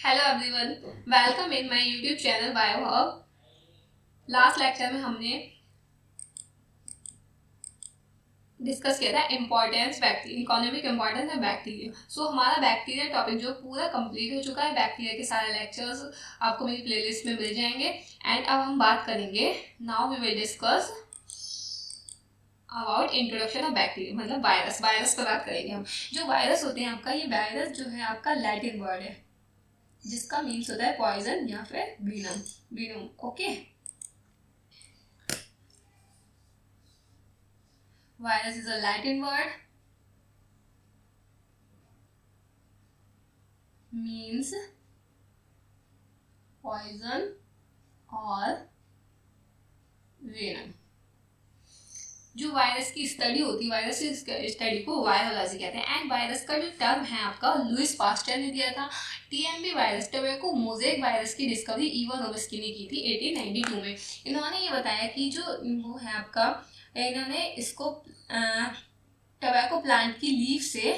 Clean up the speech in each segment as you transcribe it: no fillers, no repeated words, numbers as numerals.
Hello everyone, welcome in my YouTube channel BioHub. Last lecture में हमने discuss किया था इम्पोर्टेंस बैक्टीरिया, इकोनॉमिक इम्पोर्टेंस है बैक्टीरिया। सो हमारा बैक्टीरिया टॉपिक जो पूरा कंप्लीट हो चुका है। बैक्टीरिया के सारे लेक्चर्स आपको मेरी प्लेलिस्ट में मिल जाएंगे। एंड अब हम बात करेंगे, now we will discuss about introduction of bacteria, मतलब वायरस। वायरस पर बात करेंगे हम। जो वायरस होते हैं आपका, ये वायरस जो है आपका लैटिन वर्ड है जिसका मीन्स होता है पॉइजन या फिर venom. Venom, okay. Virus is a Latin word, means poison और वेनम। जो वायरस की स्टडी होती है, वायरस की स्टडी को वायरोलॉजी कहते हैं। एंड वायरस का जो टर्म है आपका लुइस पास्टर ने दिया था। TMB virus, tobacco mosaic virus की डिस्कवरी इवान नोवित्स्की ने की थी 1892 में। इन्होंने ये बताया कि जो वो है आपका, इन्होंने इसको टोबैको प्लांट की लीफ से,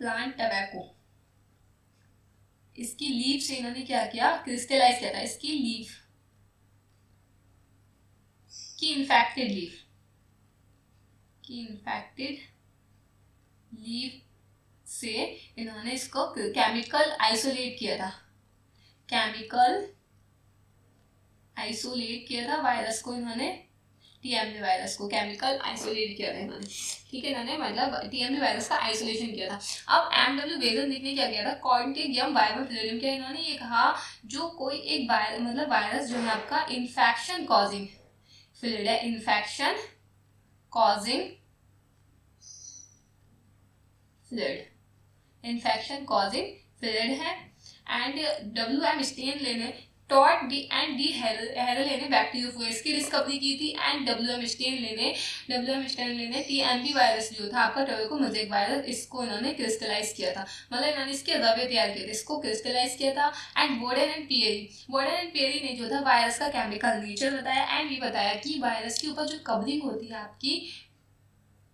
प्लांट टोबैको, इसकी लीफ से इन्होंने क्या किया, क्रिस्टलाइज किया था। इसकी लीफ की इन्फेक्टेड लीफ से इन्होंने इसको केमिकल आइसोलेट किया था। वायरस को इन्होंने, टीएमबी वायरस को केमिकल आइसोलेट किया था इन्होंने। ठीक है, इन्होंने मतलब टीएमबी वायरस का आइसोलेशन किया था। अब एमडब्ल्यू वेजन ने क्या किया था, कॉन्टेगियम वायरल फ्लोरियम किया। इन्होंने ये कहा जो कोई एक वायरस जो है आपका इन्फेक्शन कॉजिंग फ्लूइड है, इन्फेक्शन कॉजिंग फ्लूइड है। एंड डब्ल्यू.एम. स्टेनले ने टॉट डी हेरले ने बैक्टीरियोफेज की डिस्कवरी की थी। एंड डब्ल्यू.एम. स्टेनले ने टीएमबी वायरस जो था आपका, टोबैको मोज़ेक वायरस, इसको इन्होंने क्रिस्टलाइज किया था। मतलब इन्होंने इसके रवे तैयार किए थे, इसको क्रिस्टलाइज किया था। एंड बोडेन एंड पियरी ने जो था वायरस का केमिकल नेचर बताया। एंड ये बताया कि वायरस के ऊपर जो कवरिंग होती है आपकी,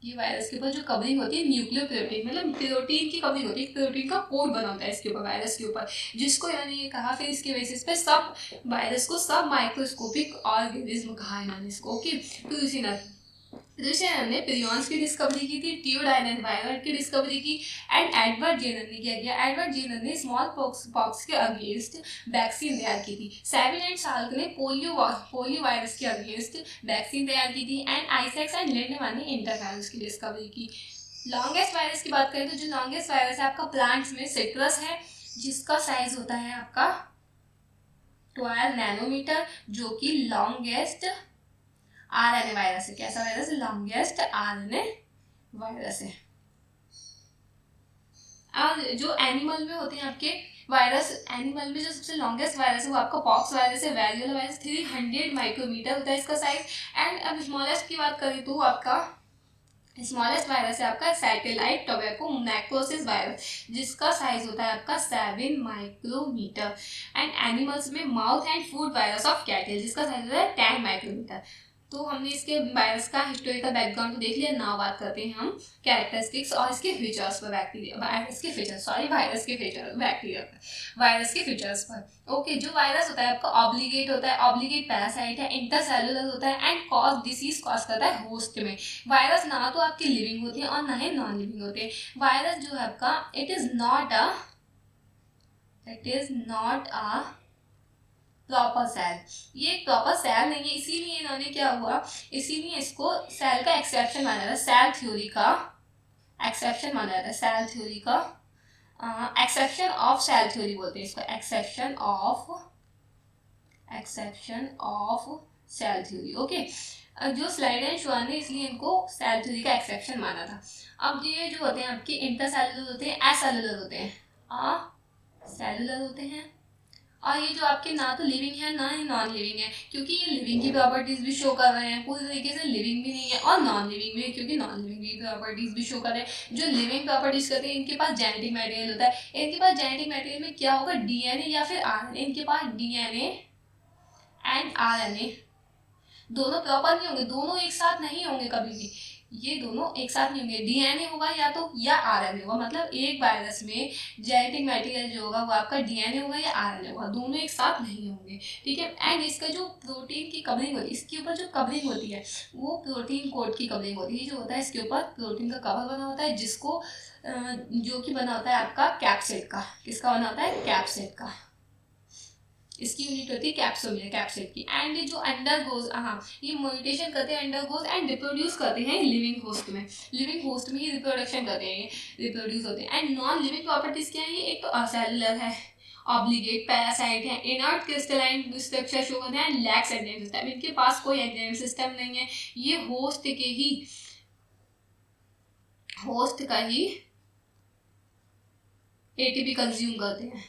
ये वायरस के ऊपर जो कवरिंग होती है न्यूक्लियोप्रोटीन, मतलब प्रोटीन की कवरिंग होती है, प्रोटीन का कोट बना होता है इसके ऊपर, वायरस के ऊपर, जिसको इन्होंने ये कहा। फिर इसके बेसिस पे सब वायरस को सब माइक्रोस्कोपिक ऑर्गेनिज्म कहा इन्होंने इसको, ओके। ने प्रियॉन्स की डिस्कवरी की थी, टियोडाइनन वायरस की डिस्कवरी की। एंड एडवर्ड जेनर ने क्या किया, एडवर्ड जेनर ने स्मॉल पॉक्स के अगेंस्ट वैक्सीन तैयार की थी। सेविन एंड साल्क ने पोलियो वायरस के अगेंस्ट वैक्सीन तैयार की थी। एंड आइजैक्स एंड लिंडमैन ने इंटरफेरेंस की डिस्कवरी की। लॉन्गेस्ट वायरस की बात करें तो जो लॉन्गेस्ट वायरस है आपका प्लांट्स में सिट्रस है, जिसका साइज होता है आपका 12 नैनोमीटर, जो कि लॉन्गेस्ट आरएनए वायरस है। कैसा वायरस है, लॉन्गेस्ट आरएनए वायरस है। और जो एनिमल में होते हैं आपके वायरस, एनिमल में जो सबसे लॉन्गेस्ट वायरस है वो आपका पॉक्स वायरस है, वेरियोला वायरस। 300 माइक्रोमीटर होता है इसका साइज। एंड अब स्मॉलेस्ट की बात करें तो आपका स्मॉलेस्ट वायरस है आपका सैटेलाइट टोबैको मैक्रोसिस वायरस, जिसका साइज होता है आपका 7 माइक्रोमीटर। एंड एनिमल्स में mouth and food virus of cattle, जिसका साइज होता है 10 माइक्रोमीटर। तो हमने इसके वायरस का हिस्टोरिकल बैकग्राउंड को देख लिया। नाउ बात करते हैं हम कैरेक्टरिस्टिक्स और इसके फीचर्स पर, वायरस के फीचर्स पर। ओके, जो वायरस होता है आपका ऑब्लिगेट होता है, ऑब्लिगेट पैरासाइट है, इंटरसेलुलर होता है। एंड डिसीज कॉज करता है होस्ट में। वायरस ना तो आपके लिविंग होते हैं और ना ही नॉन लिविंग होते हैं। वायरस जो है आपका, it is not a proper cell, ये एक प्रॉपर सेल नहीं है। इसीलिए इन्होंने क्या हुआ, इसीलिए इसको सेल का एक्सेप्शन माना था, सेल थ्योरी का एक्सेप्शन माना जाता है। सेल थ्योरी का एक्सेप्शन ऑफ सेल थ्योरी बोलते हैं इसको, exception of cell theory, okay. जो स्लाइड है शो ने, इसलिए इनको सेल थ्योरी का एक्सेप्शन माना था। अब ये जो होते हैं आपके इंटरसेलुलर होते हैं, एसेलुलर होते हैं, सेलुलर होते हैं। और ये जो आपके ना तो लिविंग है ना ही नॉन लिविंग है, क्योंकि ये लिविंग की प्रॉपर्टीज भी शो कर रहे हैं, पूरी तरीके से लिविंग भी नहीं है और नॉन लिविंग भी है, क्योंकि नॉन लिविंग की प्रॉपर्टीज भी शो कर रहे हैं। जो लिविंग प्रॉपर्टीज करते हैं, इनके पास जेनेटिक मटेरियल होता है। इनके पास जेनेटिक मटेरियल में क्या होगा, डीएनए या फिर आरएनए। इनके पास डीएनए एंड आरएनए दोनों प्रॉपर नहीं होंगे, दोनों एक साथ नहीं होंगे कभी भी। ये दोनों एक साथ नहीं होंगे, डीएनए होगा या तो या आरएनए होगा, मतलब एक वायरस में जेनेटिक मटेरियल जो होगा वो आपका डीएनए होगा या आरएनए होगा, दोनों एक साथ नहीं होंगे, ठीक है। एंड इसका जो प्रोटीन की कवरिंग होती है, इसके ऊपर जो कवरिंग होती है वो प्रोटीन कोट की कवरिंग होती है, जो होता है इसके ऊपर प्रोटीन का कवर बना होता है, जिसको जो कि बना होता है आपका कैप्सिड का। किसका बना होता है? कैप्सिड का। इसकी यूनिट होती है कैप्सोमिया, कैप्सिड की। एंड जो अंडरगोज, हाँ, ये म्यूटेशन करते हैं अंडरगोज एंड रिप्रोड्यूस करते हैं लिविंग होस्ट में। लिविंग होस्ट में ही रिप्रोडक्शन करते हैं, ये रिप्रोड्यूस होते हैं। एंड नॉन लिविंग प्रॉपर्टीज क्या है? ये एक तो असेलुलर है, ऑब्लिगेट, पैरासाइट है, इनर्ट क्रिस्टलाइन स्ट्रक्चर शो करते हैं, लैक्स एंजाइम सिस्टम। इनके पास कोई एंजाइम सिस्टम नहीं है, ये होस्ट का ही एटीपी कंज्यूम करते हैं,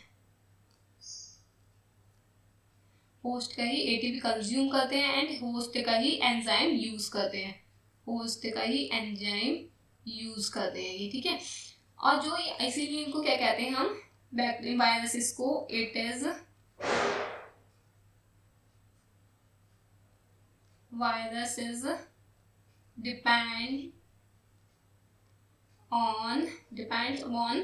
होस्ट का ही एटीपी कंज्यूम करते हैं एंड होस्ट का ही एंजाइम यूज करते हैं, होस्ट का ही एंजाइम यूज करते हैं ये, ठीक है। और जो इसीलिए इनको क्या कहते हैं हम, बैक्टीरिया वायरसेस को, it is viruses depends on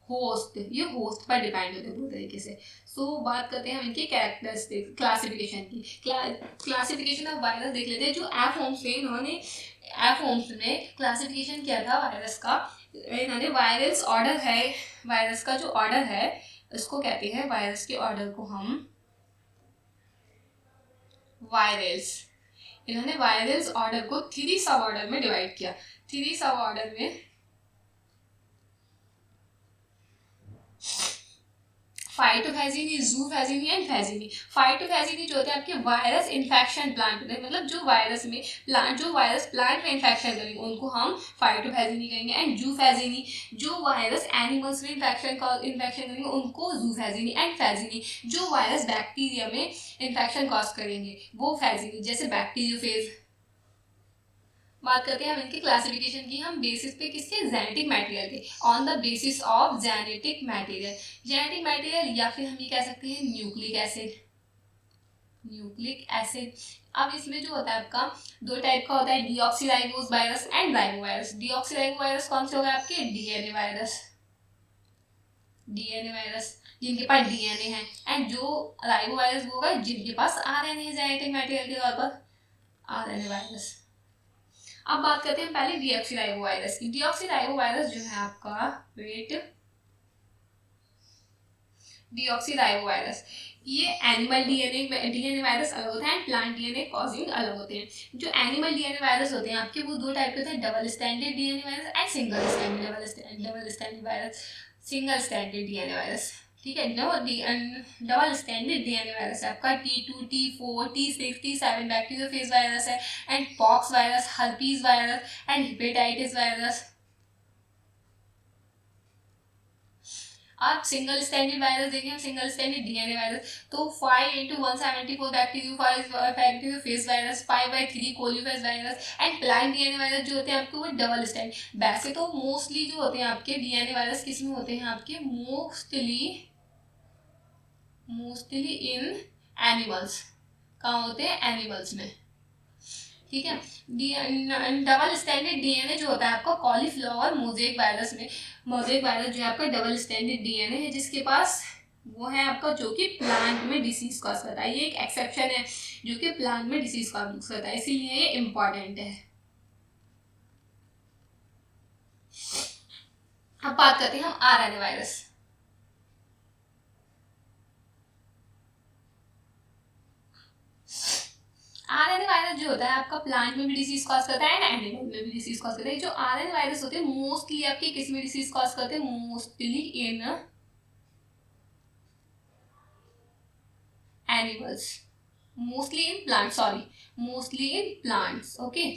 host, ये होस्ट पर डिपेंड होते हैं पूरी तरीके से। सो बात करते हैं हम इनकी कैरेक्टरिस्टिक क्लासिफिकेशन की। क्लासिफिकेशन ऑफ वायरस देख लेते हैं। जो एफ होम्स थे, इन्होंने एफ होम्स ने क्लासिफिकेशन किया था वायरस का। इन्होंने वायरस ऑर्डर है, वायरस का जो ऑर्डर है उसको कहते हैं, वायरस के ऑर्डर को हम वायरस, इन्होंने वायरस ऑर्डर को 3 सब ऑर्डर में डिवाइड किया। 3 सब ऑर्डर में फाइटोफैजिनी, जूफैजिनी एंड फैजिनी। फाइटोफैजिनी जो होते हैं आपके वायरस इन्फेक्शन प्लांट में, मतलब जो वायरस प्लांट में इन्फेक्शन करेंगे उनको हम फाइटोफैजिनी कहेंगे। एंड जूफैजिनी, जो वायरस एनिमल्स में इन्फेक्शन करेंगे उनको जूफैजिनी। एंड फैजिनी, जो वायरस बैक्टीरिया में इन्फेक्शन कॉज करेंगे वो फैजिनी, जैसे बैक्टीरियोफेज। बात करते हैं हम इनकी क्लासिफिकेशन की, हम बेसिस पे किसके, जेनेटिक मटेरियल के, on the basis of genetic material. Genetic material या फिर हम ये कह सकते हैं न्यूक्लिक एसिड, न्यूक्लिक एसिड। अब इसमें जो होता है आपका 2 टाइप का होता है, deoxyribose virus and ribovirus. Deoxyribo virus कौन से हो गए आपके, डीएनए वायरस, डीएनए वायरस जिनके पास डीएनए है। एंड जो राइबो वायरस वो होगा जिनके पास आरएनए है जेनेटिक मटेरियल के तौर पर, आरएनए वायरस। अब बात करते हैं पहले डीऑक्सीराइबो वायरस की। डीऑक्सीराइबो वायरस जो है आपका, वेट, डीऑक्सीराइबो वायरस, ये एनिमल डीएनए वायरस अलग होता है एंड प्लांट डीएनए कॉजिंग अलग होते हैं। जो एनिमल डीएनए वायरस होते हैं आपके वो 2 टाइप के होते हैं, double standard DNA virus and single standard virus, single standard DNA virus, ठीक है। डबल स्टैंडर्ड डीएनए वायरस है आपका T2, T4, T6, T7 bacteriophage virus है, and pox virus, herpes virus and hepatitis virus. आप single standard virus देखें, हम single standard DNA virus तो 5 × 174 bacteriophage virus, 5/3 coliphage virus and plant DNA virus जो होते हैं आपके वो डबल स्टैंडर्ड। वैसे तो मोस्टली जो होते हैं आपके डीएनए वायरस किस में होते हैं आपके, मोस्टली इन एनिमल्स। कहाँ होते हैं, एनिमल्स में, ठीक है। डबल स्टैंडर्ड डीएनए जो होता है आपका कॉलीफ्लावर मोज़ेक वायरस में, मोज़ेक वायरस जो है आपका डबल स्टैंडर्ड डीएनए है जिसके पास वो है आपका, जो कि प्लांट में डिसीज कॉज करता है। ये एक एक्सेप्शन है जो कि प्लांट में डिसीज कॉज करता है, इसीलिए ये इम्पॉर्टेंट है। अब बात करते हैं हम आरएनए वायरस। आरएनए वायरस जो होता है आपका प्लांट में भी डिसीज कॉज करता है एंड एनिमल में भी डिसीज कॉज करता है। जो आरएनए वायरस होते हैं मोस्टली आपके किस में डिसीज कॉज करते हैं, mostly in animals, mostly in plants, okay.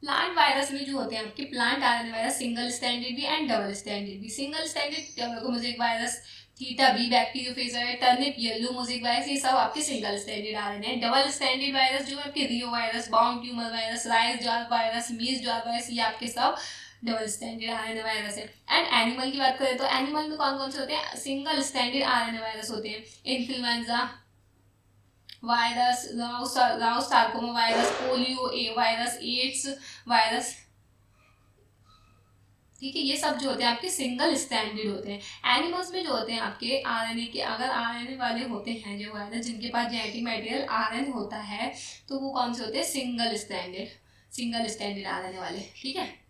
Plant virus में जो होते हैं आपके plant RNA virus single standard भी एंड डबल स्टैंडर्ड भी। Single standard mosaic virus, theta B bacteriophage है, टर्निप येलो मोज़ेक वायरस, ये सब आपके सिंगल स्टैंडर्ड आरएनए है। डबल स्टैंडर्ड वायरस जो है आपके reo virus, wound tumour virus, rice jar virus, maize jar virus, ये आपके सब डबल स्टैंडर्ड आरएनए वायरस है। एंड एनिमल की बात करें तो एनिमल में कौन कौन से होते हैं, सिंगल स्टैंडर्ड आरएनए वायरस होते हैं। Influenza virus, Rouse sarcoma virus, polio virus, AIDS virus, ठीक है। ये सब जो होते हैं आपके सिंगल स्टैंडर्ड होते हैं। एनिमल्स में जो होते हैं आपके आरएनए के, अगर आरएनए वाले होते हैं जो वायरस जिनके पास जेनेटिक मटेरियल आरएनए होता है, तो वो कौन से होते हैं, सिंगल स्टैंडर्ड आरएनए वाले, ठीक है।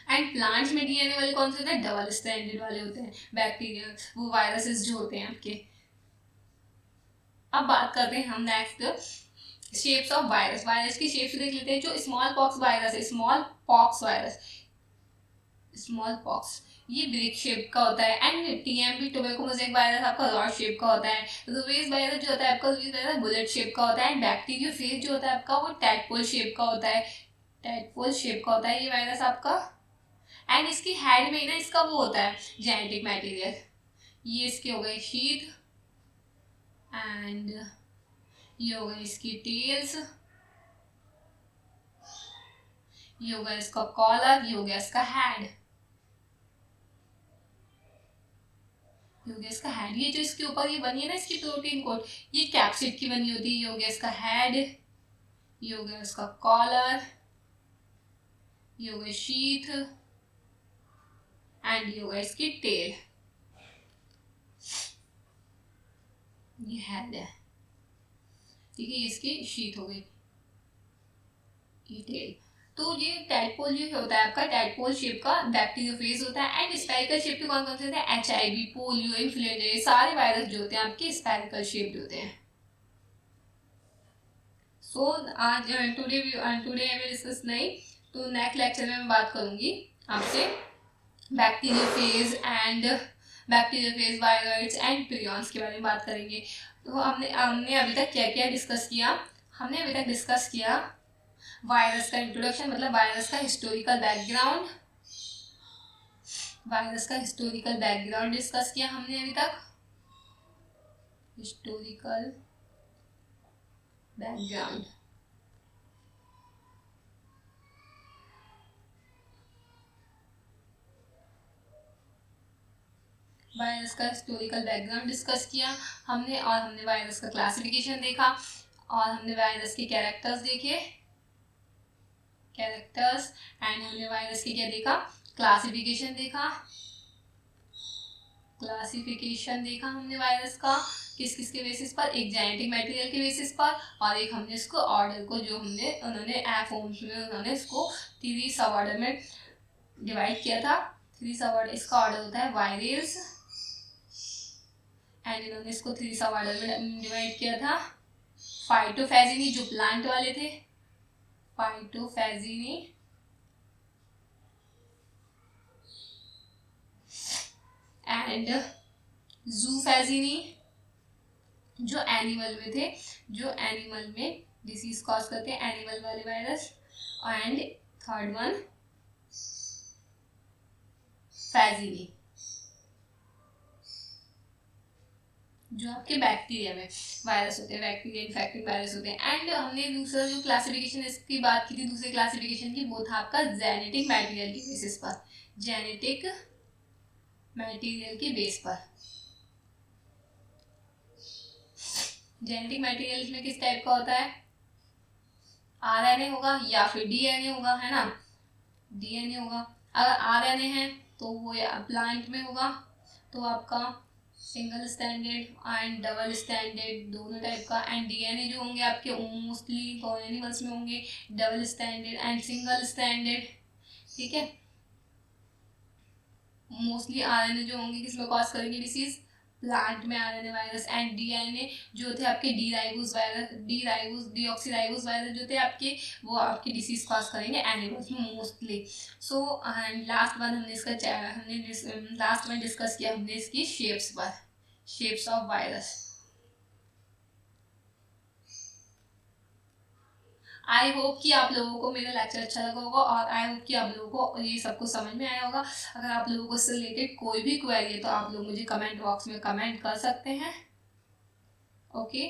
एंड प्लांट्स में डीएनए वाले कौन से होते हैं, डबल स्टैंडर्ड वाले होते हैं। बैक्टीरिया, वो वायरसेस जो होते हैं आपके। अब बात करते हैं हम next shapes of virus. Virus की शेप्स देख लेते हैं। जो स्मॉल पॉक्स वायरस है, स्मॉल पॉक्स ये ब्रिक शेप का होता है। And TMP tobacco mosaic virus आपका रॉड शेप का होता है। रुबीज वायरस जो होता है आपका, रुबीज वायरस बुलेट शेप का होता है। एंड बैक्टीरियोफेज जो होता है आपका, वो टैडपोल शेप का होता है, ये वायरस आपका। एंड इसकी हेड में ना इसका वो होता है जेनेटिक मटेरियल। ये इसके हो गए शीथ, एंड ये हो गए इसकी टेल्स, ये हो गया इसका कॉलर, ये हो गया इसका हेड, ये जो इसके ऊपर ये बनी है ना इसकी प्रोटीन कोट, ये कैप्सिड की बनी होती है। ये हो गया इसका हेड, ये हो गया इसका कॉलर, ये हो गया शीथ, एंड ये हो गया इसकी टेल। ये हेड है, ठीक है, ये इसकी शीथ हो गई, ये टेल। तो ये टैडपोल जो होता है आपका, टैडपोल शेप का बैक्टीरियोफेज होता है। एंड स्पेरिकल शेप के कौन कौन से होते हैं, एचआईवी, पोलियो, इन्फ्लुएंजा, ये सारे वायरस जो होते हैं आपके स्पेरिकल शेप होते हैं। सो आज टुडे आई विल डिस्कस नहीं, तो नेक्स्ट लेक्चर में मैं बात करूंगी आपसे बैक्टीरियोफेज, वायरस एंड प्रियॉन्स के बारे में बात करेंगे। तो हमने अभी तक क्या क्या डिस्कस किया। हमने अभी तक डिस्कस किया वायरस का इंट्रोडक्शन, मतलब वायरस का हिस्टोरिकल बैकग्राउंड डिस्कस किया हमने अभी तक। हिस्टोरिकल बैकग्राउंड, वायरस का हिस्टोरिकल बैकग्राउंड डिस्कस किया हमने, और हमने वायरस का क्लासिफिकेशन देखा, और हमने वायरस के कैरेक्टर्स देखे, एंड हमने वायरस के क्या देखा, क्लासिफिकेशन देखा हमने वायरस का किस किस के बेसिस पर, एक जेनेटिक मटेरियल के बेसिस पर, और एक हमने इसको ऑर्डर को जो उन्होंने फॉर्म्स में उन्होंने इसको 3 सब ऑर्डर में डिवाइड किया था। 3 सब ऑर्डर, इसका ऑर्डर होता है वायरल्स, एंड इन्होंने इसको 3 सब ऑर्डर में डिवाइड किया था। फाइटोफैजिनी जो प्लांट वाले थे, फाइटोफैजिनी, एंड जूफैजिनी जो एनिमल में थे, जो एनिमल में डिसीज कॉज करते हैं, एनिमल वाले वायरस। एंड थर्ड वन फैजिनी जो आपके बैक्टीरिया में वायरस होते हैं, बैक्टीरिया इन्फेक्टेड वायरस होते हैं। एंड हमने दूसरा जो क्लासिफिकेशन इसकी बात की थी, दूसरे क्लासिफिकेशन की, वो था आपका जेनेटिक मटेरियल की बेसिस पर, जेनेटिक मटेरियल के बेस पर। जेनेटिक मटेरियल में किस टाइप का होता है, आरएनए होगा या फिर डीएनए होगा, है ना, डीएनए होगा। अगर आरएनए है तो वो प्लांट में होगा, तो आपका single standard and double standard दोनों टाइप का। एंड डीएनए जो होंगे आपके मोस्टली तो एनिमल्स में होंगे double standard and single standard, ठीक है। मोस्टली आरएनए जो होंगे किसमें कॉज करेंगे डिसीज, प्लांट में आरएनए वायरस। एंड डीएनए जो थे आपके डीऑक्सीराइबोस वायरस जो थे आपके, वो आपकी डिसीज कॉज करेंगे एनिमल्स में mostly. So and last one discuss किया हमने इसकी शेप्स पर, shapes of virus. I hope कि आप लोगों को मेरा लेक्चर अच्छा लगा होगा, और आई होप कि आप लोगों को ये सब कुछ समझ में आया होगा। अगर आप लोगों को इससे रिलेटेड कोई भी क्वेरी है तो आप लोग मुझे कमेंट बॉक्स में कमेंट कर सकते हैं। Okay,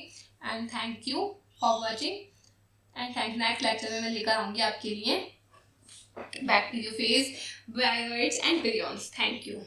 and thank you for watching, and thank next lecture में मैं लेकर आऊँगी आपके लिए bacteriophage, virus and prions. Thank you.